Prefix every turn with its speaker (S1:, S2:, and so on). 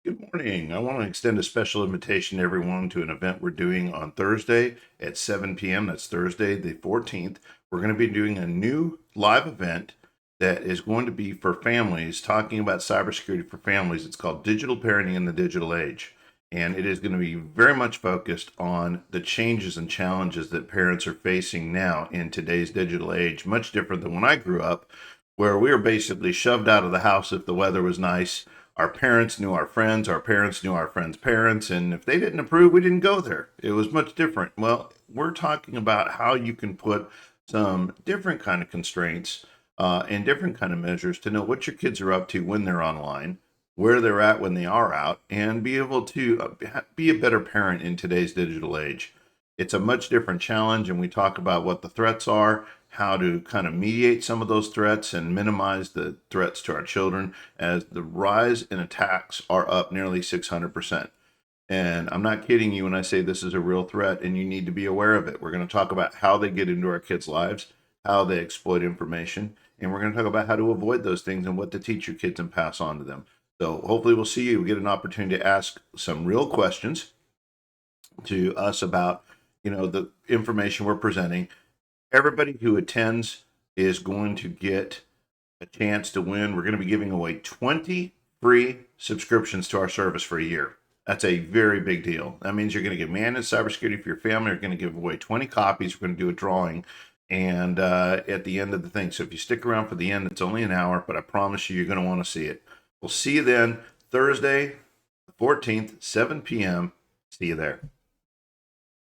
S1: Good morning. I want to extend a special invitation to everyone to an event we're doing on Thursday at 7 p.m. That's Thursday, the 14th. We're going to be doing a new live event that is going to be for families, talking about cybersecurity for families. It's called Digital Parenting in the Digital Age. And it is going to be very much focused on the changes and challenges that parents are facing now in today's digital age, much different than when I grew up, where we were basically shoved out of the house if the weather was nice. Our parents knew our parents knew our friends' parents, and if they didn't approve, we didn't go there. It was much different. Well, we're talking about how you can put some different kind of constraints and different kind of measures to know what your kids are up to when they're online, where they're at when they are out, and be able to be a better parent in today's digital age. It's a much different challenge, and we talk about what the threats are, how to kind of mediate some of those threats and minimize the threats to our children, as the rise in attacks are up nearly 600%. And I'm not kidding you when I say this is a real threat and you need to be aware of it. We're going to talk about how they get into our kids' lives, how they exploit information, and we're going to talk about how to avoid those things and what to teach your kids and pass on to them. So hopefully we'll see you. We get an opportunity to ask some real questions to us about, the information we're presenting. Everybody who attends is going to get a chance to win. We're going to be giving away 20 free subscriptions to our service for a year. That's a very big deal. That means you're going to get managed cybersecurity for your family. You're going to give away 20 copies. We're going to do a drawing and at the end of the thing. So if you stick around for the end, it's only an hour, but I promise you, you're going to want to see it. We'll see you then, Thursday, the 14th, 7 p.m. See you there.